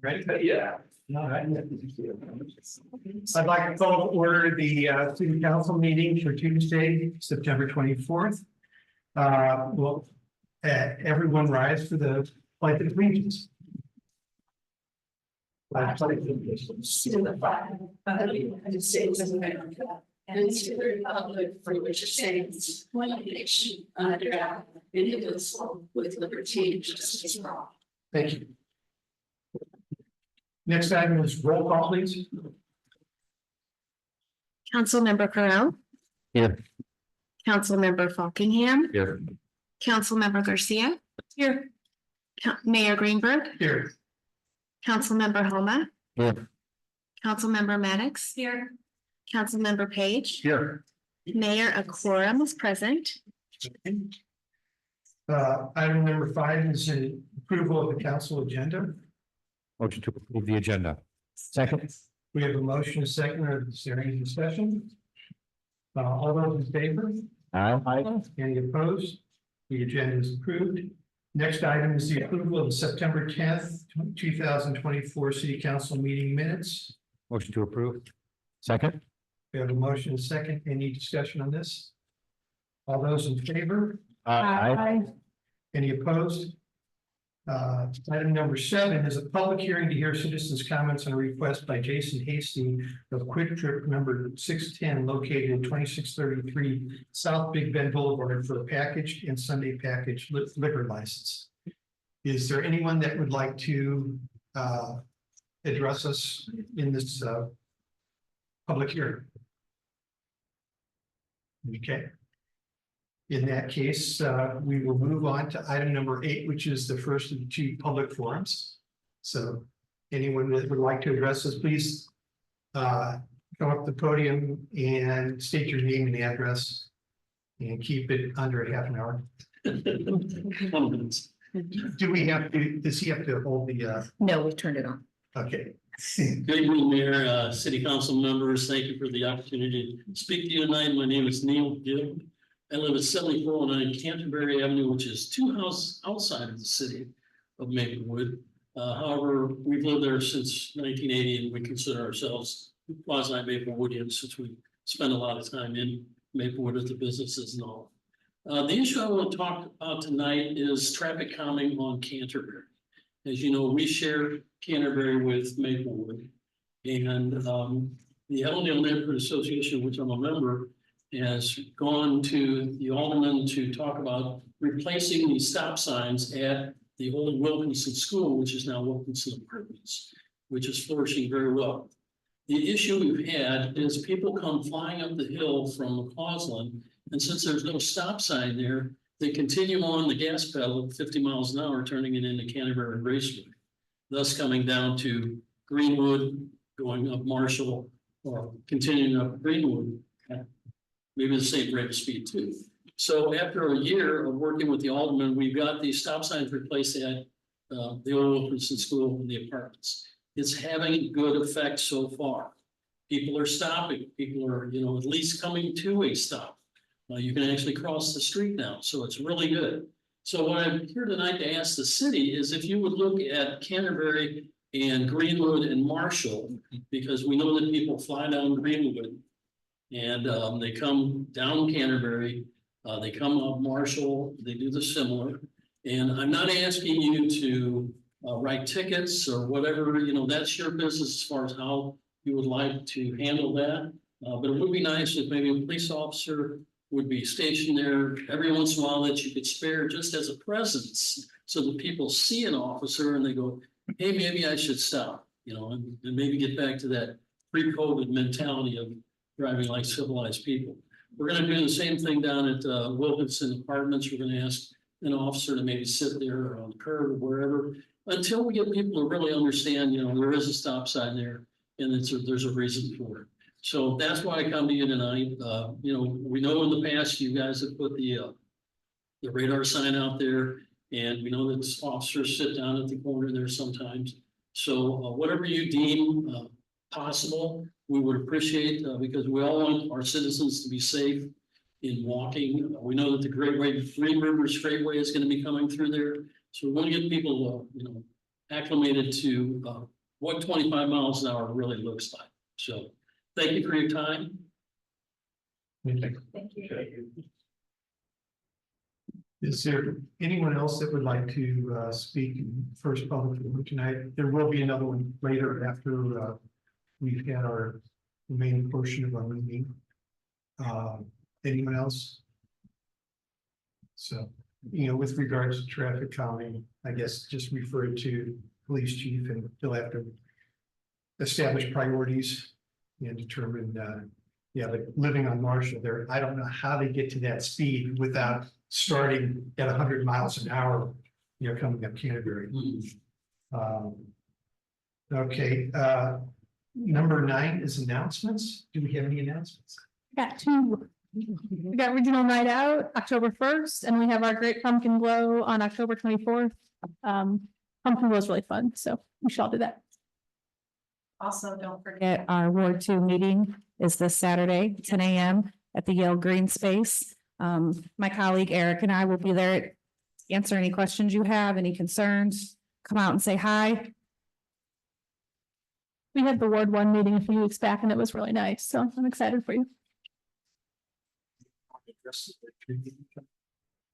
Ready? Yeah. All right. I'd like to call to order the city council meeting for Tuesday, September 24th. Will everyone rise for the pledge of allegiance? I pledge allegiance To the flag of the United States of America and to the republic for which it stands, one nation, under God, indivisible, with liberty and justice for all. Thank you. Next item is roll call, please. Councilmember Correll. Here. Councilmember Falkingham. Here. Councilmember Garcia. Here. Mayor Greenberg. Here. Councilmember Homa. Here. Councilmember Maddox. Here. Councilmember Page. Here. Mayor, a quorum is present. Item number 5 is an approval of the council agenda. Motion to approve the agenda. Second. We have a motion, a second, or is there any discussion? All those in favor? Aye. Any opposed? The agenda is approved. Next item is the approval of the September 10th, 2024 city council meeting minutes. Motion to approve. Second. We have a motion, a second. Any discussion on this? All those in favor? Any opposed? Item number 7 is a public hearing to hear citizens' comments on a request by Jason Hasty of Quick Trip number 610 located at 2633 South Big Bend Boulevard for a packaged and Sunday package liquor license. Is there anyone that would like to address us in this public hearing? Okay. In that case, we will move on to item number 8, which is the first of the 2 public forums. So anyone that would like to address us, please come up to the podium and state your name and address and keep it under a half an hour. 1 minute. Do we have to, does he have to hold the, No, we turned it on. okay. Good evening, Mayor, City Council members. Thank you for the opportunity to speak to you tonight. My name is Neil Gibb. I live at 7409 Canterbury Avenue, which is 2 houses outside of the city of Maplewood. However, we've lived there since 1980, and we consider ourselves quasi Maplewoodians since we spend a lot of time in Maplewood at the businesses and all. The issue I want to talk about tonight is traffic calming on Canterbury. As you know, we share Canterbury with Maplewood, and the Ellendale Neighborhood Association, which I'm a member, has gone to the alderman to talk about replacing the stop signs at the old Wilkinson School, which is now Wilkinson Apartments, which is flourishing very well. The issue we've had is people come flying up the hill from McCausland, and since there's no stop sign there, they continue on the gas pedal at 50 miles an hour, turning it into Canterbury Raceway, thus coming down to Greenwood, going up Marshall, or continuing up Greenwood, maybe the same rate of speed too. So after a year of working with the alderman, we've got these stop signs replaced at the old Wilkinson School and the apartments. It's having good effect so far. People are stopping. People are, at least coming to a stop. You can actually cross the street now, so it's really good. So what I'm here tonight to ask the city is if you would look at Canterbury and Greenwood and Marshall, because we know that people fly down Greenwood and they come down Canterbury, they come up Marshall, they do the similar. And I'm not asking you to write tickets or whatever, that's your business as far as how you would like to handle that. But it would be nice if maybe a police officer would be stationed there every once in a while that you could spare just as a presence so that people see an officer and they go, hey, maybe I should stop, and maybe get back to that pre-COVID mentality of driving like civilized people. We're going to do the same thing down at Wilkinson Apartments. We're going to ask an officer to maybe sit there or on the curb or wherever until we get people to really understand, there is a stop sign there and there's a reason for it. So that's why I come to you tonight. We know in the past you guys have put the radar sign out there, and we know that officers sit down at the corner there sometimes. So whatever you deem possible, we would appreciate because we all want our citizens to be safe. in walking. We know that the Great Way, Green Rivers Freeway is gonna be coming through there. So we want to get people, acclimated to, what 25 miles an hour really looks like. So thank you for your time. Thank you. Is there anyone else that would like to speak in first public forum tonight? There will be another one later after we've had our remaining portion of our meeting. Anyone else? So, with regards to traffic calming, I guess just refer to police chief and they'll have to establish priorities and determine, like living on Marshall there, I don't know how they get to that speed without starting at 100 miles an hour, coming up Canterbury. Okay, number 9 is announcements. Do we have any announcements? Got two. We got Regional Night Out, October 1st, and we have our Great Pumpkin Glow on October 24th. Pumpkin Glow is really fun, so we should all do that. Also, don't forget our Ward 2 meeting is this Saturday, 10 a.m. at the Yale Green Space. My colleague Eric and I will be there to answer any questions you have, any concerns, come out and say hi. We had the Ward 1 meeting a few weeks back and it was really nice, so I'm excited for you.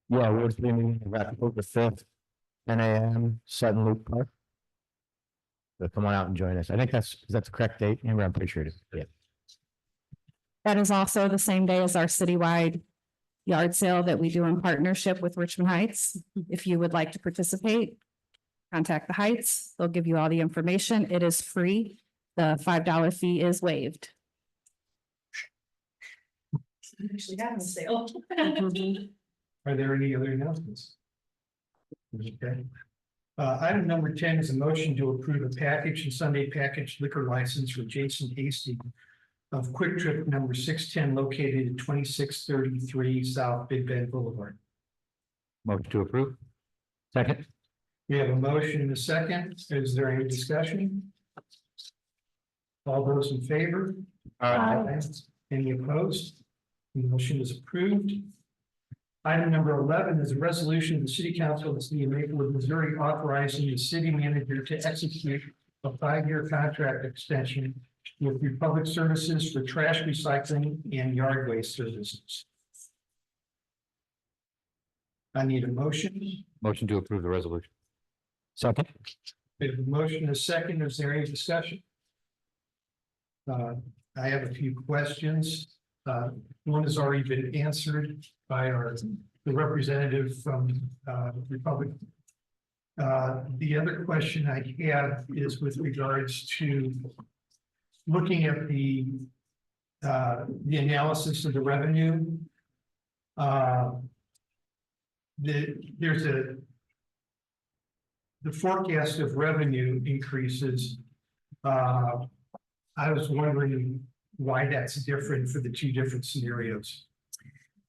Yeah, we're meeting October 5th, 10 a.m. Sutton Loop Park. So come on out and join us. I think that's the correct date. Amber, I'm pretty sure it is. Yeah. That is also the same day as our citywide yard sale that we do in partnership with Richmond Heights. If you would like to participate, contact the Heights. They'll give you all the information. It is free. The $5 fee is waived. Actually having a sale. Are there any other announcements? Okay. Item number 10 is a motion to approve a package and Sunday package liquor license for Jason Hasty of Quick Trip number 610 located at 2633 South Big Bend Boulevard. Motion to approve. Second. We have a motion and a second. Is there any discussion? All those in favor? Aye. Any opposed? The motion is approved. Item number 11 is a resolution of the City Council of the City of Maplewood, Missouri, authorizing the city manager to execute a 5-year contract extension with Republic Services for trash recycling and yard waste services. I need a motion. Motion to approve the resolution. Second. We have a motion and a second. Is there any discussion? I have a few questions. One has already been answered by the representative from Republic. The other question I have is with regards to looking at the analysis of the revenue. There's the forecast of revenue increases. I was wondering why that's different for the two different scenarios.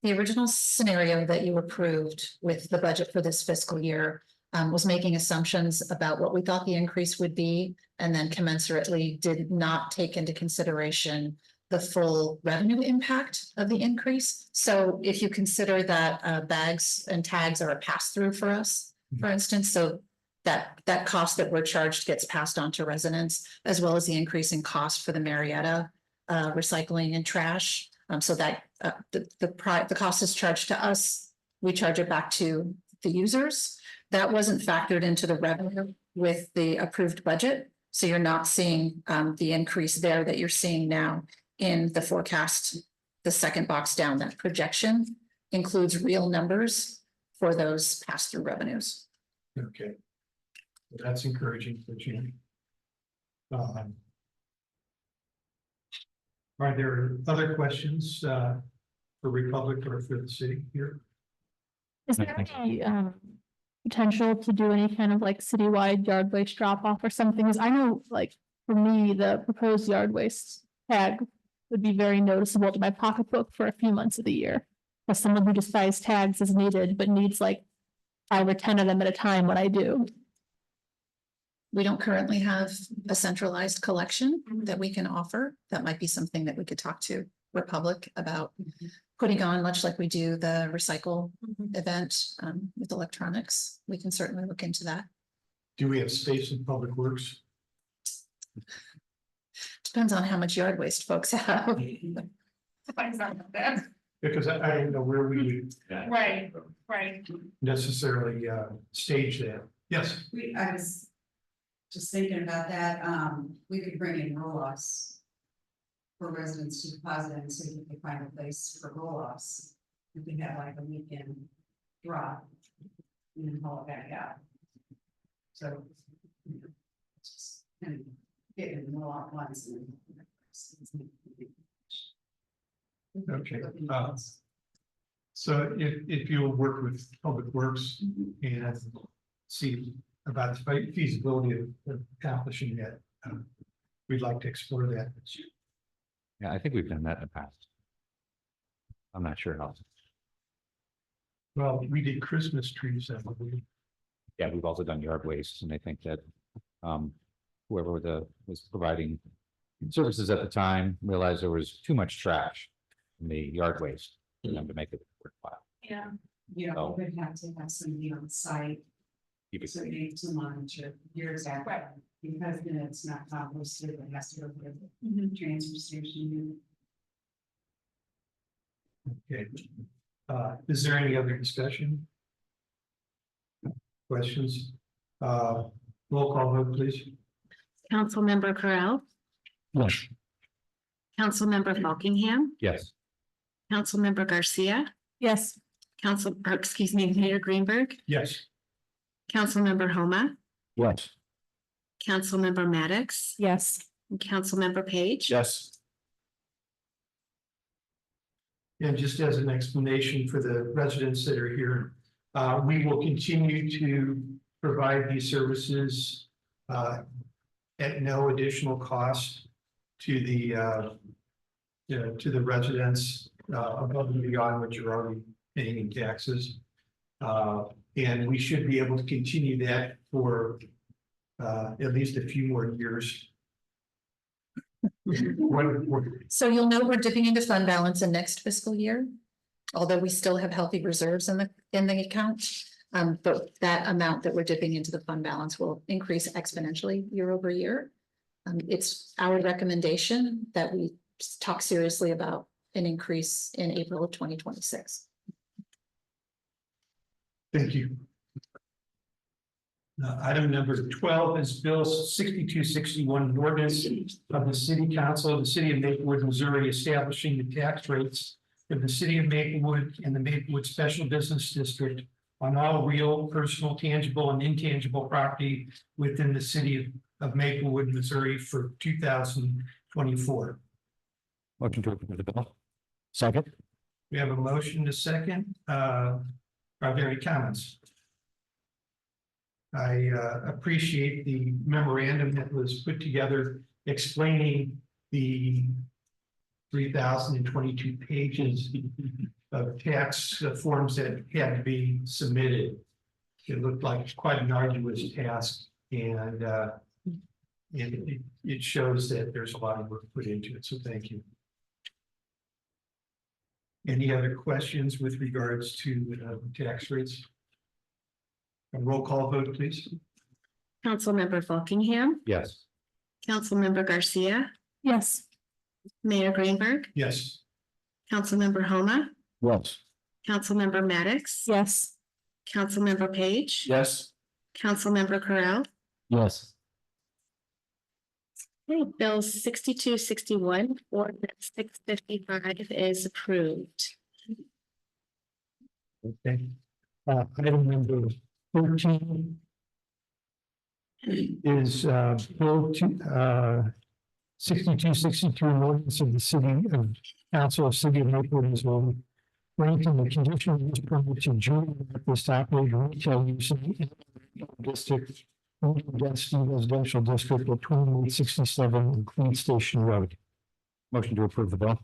The original scenario that you approved with the budget for this fiscal year was making assumptions about what we thought the increase would be, and then commensurately did not take into consideration the full revenue impact of the increase. So if you consider that bags and tags are a pass-through for us, for instance, so that cost that we're charged gets passed on to residents, as well as the increase in cost for the Marietta recycling and trash. So that the cost is charged to us, we charge it back to the users. That wasn't factored into the revenue with the approved budget. So you're not seeing the increase there that you're seeing now in the forecast. The second box down, that projection includes real numbers for those pass-through revenues. Okay. That's encouraging for Jim. Are there other questions for Republic or for the city here? Is there any potential to do any kind of like citywide yard waste drop off or something? Because I know, like, for me, the proposed yard waste tag would be very noticeable to my pocketbook for a few months of the year. As someone who just buys tags as needed, but needs like 5 or 10 of them at a time when I do. We don't currently have a centralized collection that we can offer. That might be something that we could talk to Republic about putting on, much like we do the recycle event with electronics. We can certainly look into that. Do we have space in Public Works? Depends on how much yard waste folks have. Because I don't know where we would Right, right. necessarily stage that. Yes, I was just thinking about that, we could bring in roll-offs for residents to deposit and see if we can find a place for roll-offs. We could have like a weekend drop and then haul it back out. So, you know, just kind of get it in all at once and okay. So if you'll work with Public Works and see about the feasibility of accomplishing that, we'd like to explore that. Yeah, I think we've done that in the past. I'm not sure how. Well, we did Christmas trees, I believe. Yeah, we've also done yard waste, and I think that whoever was providing services at the time realized there was too much trash in the yard waste for them to make it worthwhile. Yeah. you Oh. know, we would have to have somebody on site. Keep it- So you need to monitor your exact, because then it's not composted, it has to go through the transfer station. Okay. Is there any other discussion? Questions? Roll call vote, please. Councilmember Correll, Yes. Councilmember Fockingham, Yes, Councilmember Garcia, Yes. Mayor Greenberg, Yes. Councilmember Homa, Yes. Councilmember Maddox, Yes. and Councilmember Page. Yes. And just as an explanation for the residents that are here, we will continue to provide these services at no additional cost to the residents above and beyond what you're already paying in taxes. And we should be able to continue that for at least a few more years. So you'll know we're dipping into fund balance in next fiscal year. Although we still have healthy reserves in the account. But that amount that we're dipping into the fund balance will increase exponentially year over year. It's our recommendation that we talk seriously about an increase in April of 2026. Thank you. Item number 12 is Bill 6261, an ordinance of the City Council of the City of Maplewood, Missouri, establishing the tax rates of the City of Maplewood and the Maplewood Special Business District on all real, personal, tangible, and intangible property within the City of Maplewood, Missouri for 2024. motion to approve the bill. Second. We have a motion to second. Are there any comments? I appreciate the memorandum that was put together explaining the 3,022 pages of tax forms that had to be submitted. It looked like quite an arduous task, and it shows that there's a lot of work put into it, so thank you. Any other questions with regards to tax rates? A roll call vote, please. Councilmember Fockingham, Yes, Councilmember Garcia, Yes. Mayor Greenberg, Yes. Councilmember Homa, Yes. Councilmember Maddox, Yes. Councilmember Page, Yes. Councilmember Correll. Yes. Okay, Bill 6261, ordinance 655 is approved. Okay. Item number 13 is Bill 6262, an ordinance of the City of Council of City of Maplewood, Missouri, granting the conditional use permit to Junior Baptist operated retail use in the district, density residential district at 2867 Clean Station Road. Motion to approve the bill.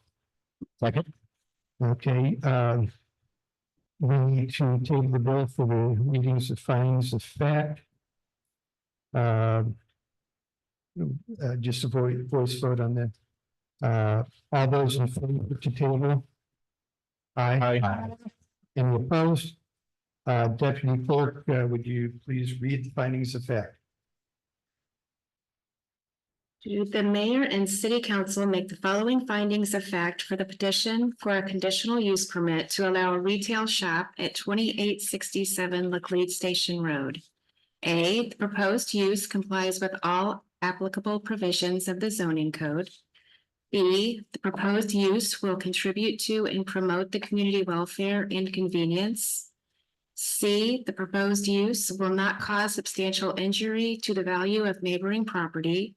Second. Okay, we need to take the bill for the readings of findings of fact. Just a voice vote on that. All those in favor to table? Aye. Any opposed? Deputy Clerk, would you please read the findings of fact? Do the mayor and city council make the following findings of fact for the petition for a conditional use permit to allow a retail shop at 2867 Laclede Station Road? A, the proposed use complies with all applicable provisions of the zoning code. B, the proposed use will contribute to and promote the community welfare and convenience. C, the proposed use will not cause substantial injury to the value of neighboring property.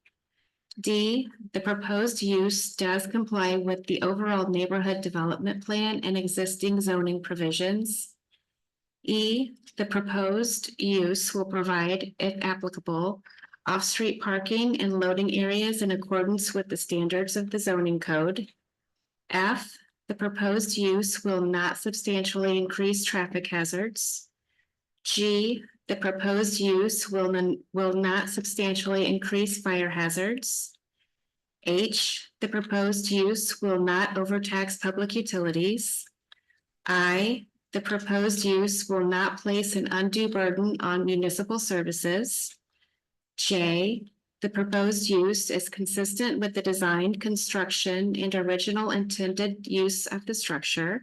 D, the proposed use does comply with the overall neighborhood development plan and existing zoning provisions. E, the proposed use will provide, if applicable, off-street parking and loading areas in accordance with the standards of the zoning code. F, the proposed use will not substantially increase traffic hazards. G, the proposed use will not substantially increase fire hazards. H, the proposed use will not overtax public utilities. I, the proposed use will not place an undue burden on municipal services. J, the proposed use is consistent with the design, construction, and original intended use of the structure.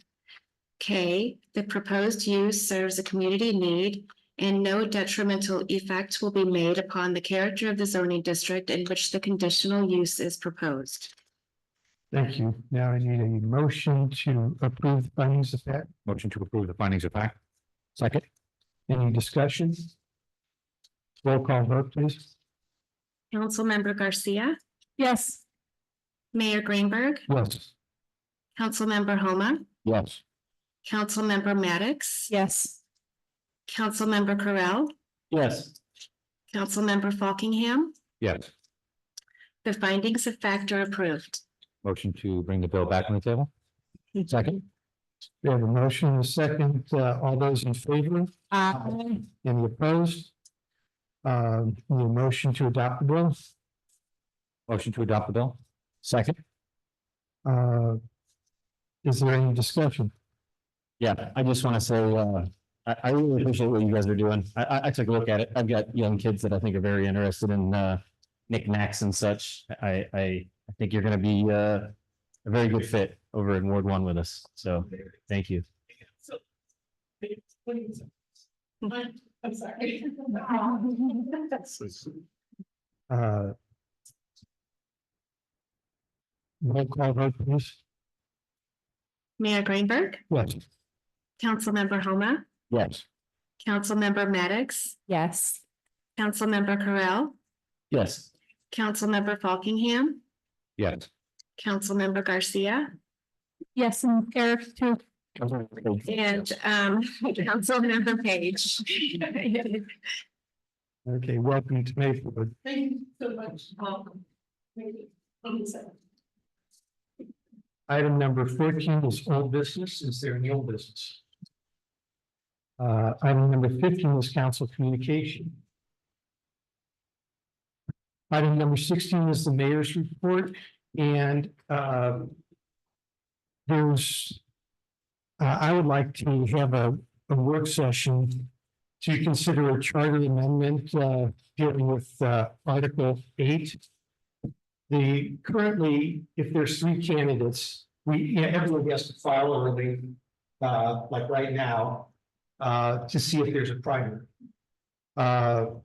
K, the proposed use serves a community need and no detrimental effect will be made upon the character of the zoning district in which the conditional use is proposed. Thank you. Now I need a motion to approve the findings of fact. Motion to approve the findings of fact. Second. Any discussion? Roll call vote, please. Councilmember Garcia, Yes. Mayor Greenberg, Yes. Councilmember Homa, Yes. Councilmember Maddox, Yes. Councilmember Correll, Yes. Councilmember Falkingham. Yes. The findings of fact are approved. Motion to bring the bill back on the table. Second. We have a motion and a second. All those in favor? Aye. Any opposed? Need a motion to adopt the bill? Motion to adopt the bill. Second. Is there any discussion? Yeah, I just want to say, I really appreciate what you guys are doing. I took a look at it. I've got young kids that I think are very interested in knickknacks and such. I think you're going to be a very good fit over in Ward 1 with us. So thank you. I'm sorry. Roll call vote, please. Mayor Greenberg, Yes. Councilmember Homa, Yes. Councilmember Maddox, Yes. Councilmember Correll, Yes. Councilmember Falkingham, Yes. Councilmember Garcia, Yes, and Eric too. and Councilmember Page. Okay, welcome to Mayfield. Thank you so much. Welcome. Thank you. Item number 14 is old business. Is there any old business? Item number 15 is council communication. Item number 16 is the mayor's report, and I would like to have a work session to consider a charter amendment dealing with Article 8. Currently, if there's 3 candidates, everyone has to file early, like right now, to see if there's a primary. And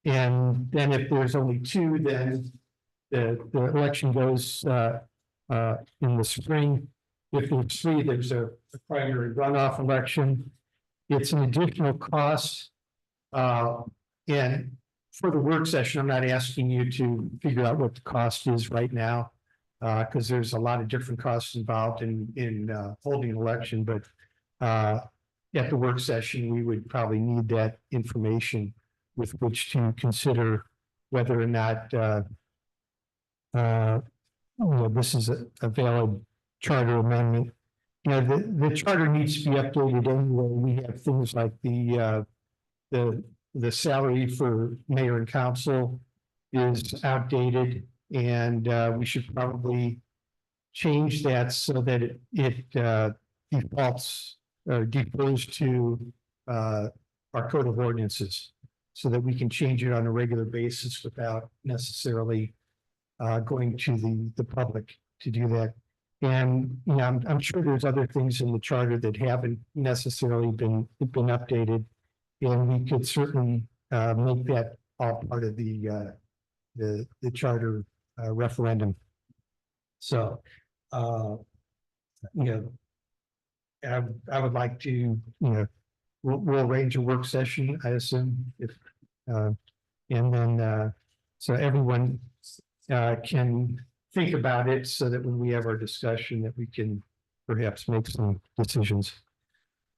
then if there's only 2, then the election goes in the spring. If there's 3, there's a primary runoff election. It's an additional cost. And for the work session, I'm not asking you to figure out what the cost is right now, because there's a lot of different costs involved in holding an election. But at the work session, we would probably need that information with which to consider whether or not this is a valid charter amendment. The charter needs to be updated anyway. We have things like the salary for mayor and council is outdated. And we should probably change that so that it defaults or defers to our code of ordinances, so that we can change it on a regular basis without necessarily going to the public to do that. And, you know, I'm sure there's other things in the charter that haven't necessarily been updated. And we could certainly make that all part of the charter referendum. So, you know, I would like to, you know, we'll arrange a work session, I assume, if, and then, so everyone can think about it so that when we have our discussion that we can perhaps make some decisions.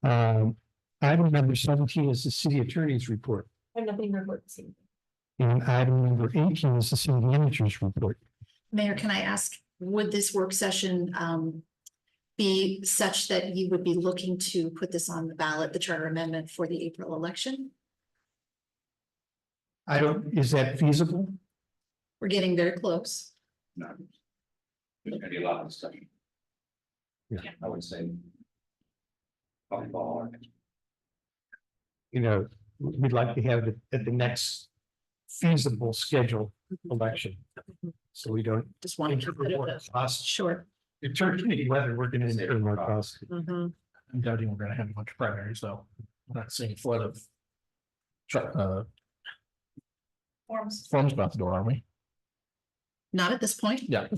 Item number 17 is the city attorney's report. And nothing report this evening. And item number 18 is the city manager's report. Mayor, can I ask, would this work session be such that you would be looking to put this on the ballot, the charter amendment for the April election? Is that feasible? We're getting very close. No. There's gonna be a lot of discussion. Yeah. I would say. Probably ball. You know, we'd like to have it at the next feasible scheduled election. So we don't. Just want to incur more costs. Sure. Eternity, whether we're gonna incur more costs. Mhm. I'm doubting we're gonna have a bunch of primaries, though. I'm not seeing a flood of. Forms about the door, are we? Not at this point. Yeah.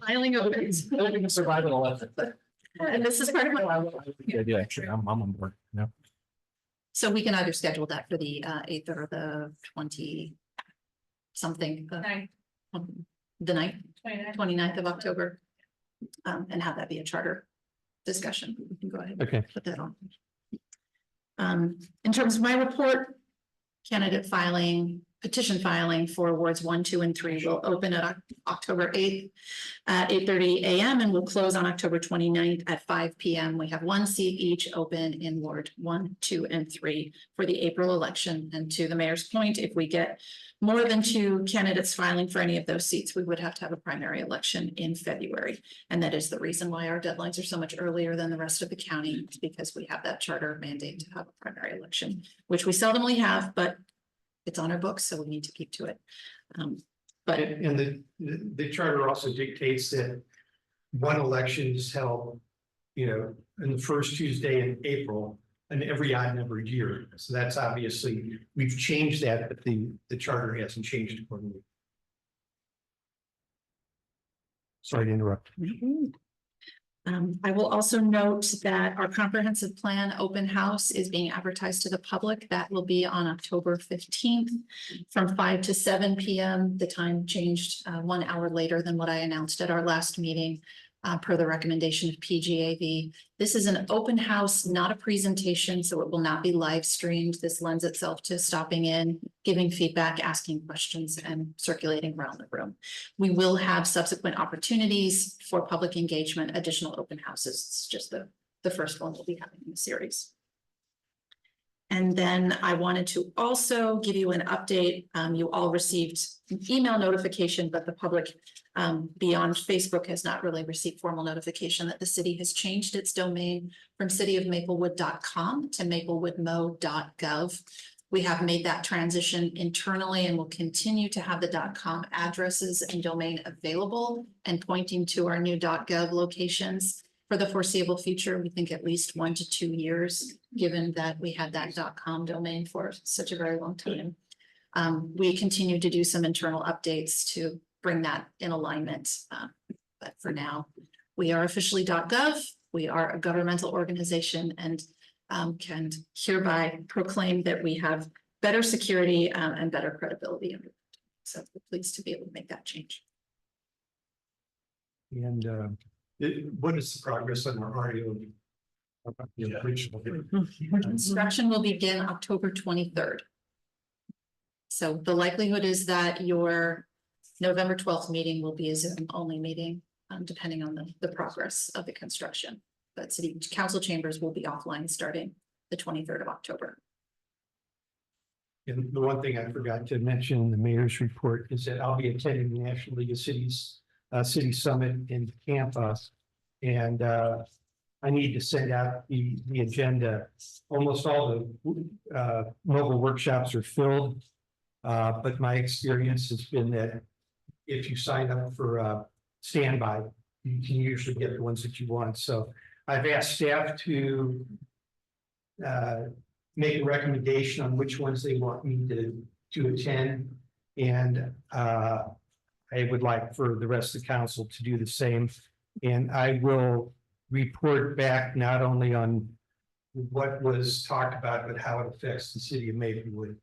Filing opens. We can survive an election. And this is part of my. Yeah, actually, I'm on board, yeah. So we can either schedule that for the 8th or the 20 something. The night, 29th of October. And have that be a charter discussion. We can go ahead. Okay. Put that on. In terms of my report, candidate filing, petition filing for wards 1, 2, and 3 will open at October 8th at 8:30 a.m. and will close on October 29th at 5 p.m. We have one seat each open in ward 1, 2, and 3 for the April election. And to the mayor's point, if we get more than 2 candidates filing for any of those seats, we would have to have a primary election in February. And that is the reason why our deadlines are so much earlier than the rest of the county, because we have that charter mandate to have a primary election, which we seldomly have, but it's on our books, so we need to keep to it. But And the charter also dictates that one election is held, you know, in the first Tuesday in April and every odd numbered year. So that's obviously, we've changed that, but the charter hasn't changed accordingly. Sorry to interrupt. I will also note that our comprehensive plan open house is being advertised to the public. That will be on October 15th from 5 to 7 p.m. The time changed 1 hour later than what I announced at our last meeting per the recommendation of PGAV. This is an open house, not a presentation, so it will not be live streamed. This lends itself to stopping in, giving feedback, asking questions, and circulating around the room. We will have subsequent opportunities for public engagement, additional open houses. It's just the first one we'll be having in the series. And then I wanted to also give you an update. You all received an email notification, but the public beyond Facebook has not really received formal notification that the city has changed its domain from cityofmaplewood.com to maplewoodmo.gov. We have made that transition internally and will continue to have the .com addresses and domain available and pointing to our new .gov locations for the foreseeable future. We think at least 1 to 2 years, given that we had that .com domain for such a very long time. We continue to do some internal updates to bring that in alignment. But for now, we are officially .gov. We are a governmental organization and can hereby proclaim that we have better security and better credibility. So we're pleased to be able to make that change. And what is the progress on our audio? Construction will begin October 23rd. So the likelihood is that your November 12th meeting will be a Zoom only meeting, depending on the progress of the construction. But city council chambers will be offline starting the 23rd of October. And the one thing I forgot to mention in the mayor's report is that I'll be attending the National League of Cities, City Summit in Tampa. And, I need to send out the agenda. Almost all the, mobile workshops are filled. But my experience has been that if you sign up for, standby, you can usually get the ones that you want. So I've asked staff to, make a recommendation on which ones they want me to attend. And I would like for the rest of the council to do the same. And I will report back not only on what was talked about, but how it affects the city of Maplewood.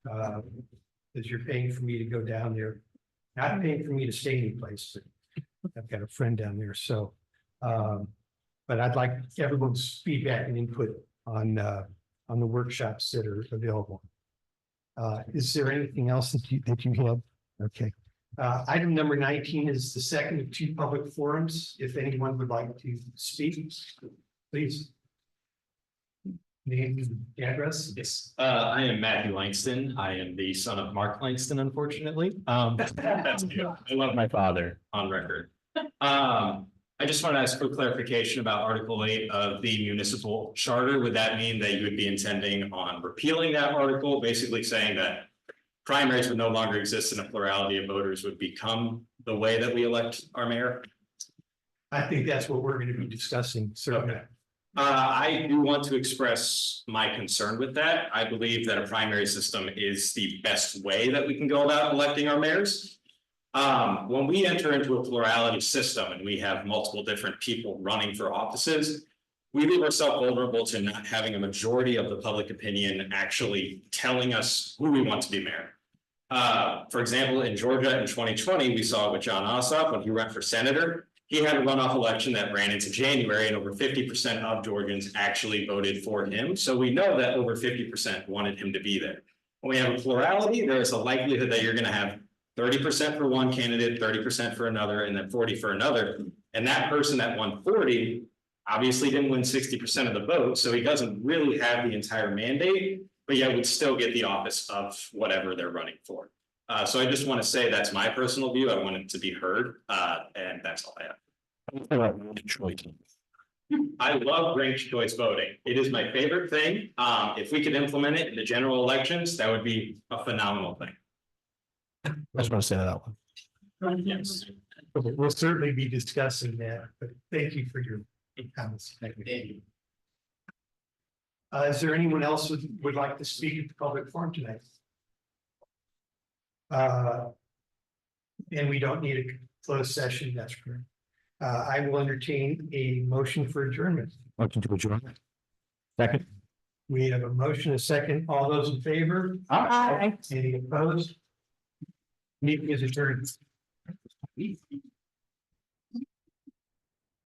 Because you're paying for me to go down there, not paying for me to stay anyplace, but I've got a friend down there, so. But I'd like everyone's feedback and input on the workshops that are available. Is there anything else that you have? Okay. Item number 19 is the second of two public forums. If anyone would like to speak, please. Name, address. Yes, I am Matthew Langston. I am the son of Mark Langston, unfortunately. That's cute. I love my father on record. I just want to ask for clarification about Article 8 of the municipal charter. Would that mean that you would be intending on repealing that article, basically saying that primaries would no longer exist and a plurality of voters would become the way that we elect our mayor? I think that's what we're going to be discussing, certainly. Okay. I do want to express my concern with that. I believe that a primary system is the best way that we can go about electing our mayors. When we enter into a plurality system and we have multiple different people running for offices, we leave ourselves vulnerable to not having a majority of the public opinion actually telling us who we want to be mayor. For example, in Georgia in 2020, we saw with John Ossoff when he ran for senator. He had a runoff election that ran into January and over 50% of Georgians actually voted for him. So we know that over 50% wanted him to be there. When we have a plurality, there is a likelihood that you're going to have 30% for one candidate, 30% for another, and then 40 for another. And that person that won 40 obviously didn't win 60% of the vote. So he doesn't really have the entire mandate, but yet would still get the office of whatever they're running for. So I just want to say that's my personal view. I want it to be heard, and that's all I have. I love ranked choice voting. It is my favorite thing. If we could implement it in the general elections, that would be a phenomenal thing. I just want to say that out loud. Yes. Okay, we'll certainly be discussing that, but thank you for your comments. Thank you. Is there anyone else who would like to speak at the public forum tonight? And we don't need a closed session, that's correct. I will entertain a motion for adjournment. Motion to adjourn. Second. We have a motion, a second. All those in favor? Aye. Any opposed? Meeting is adjourned.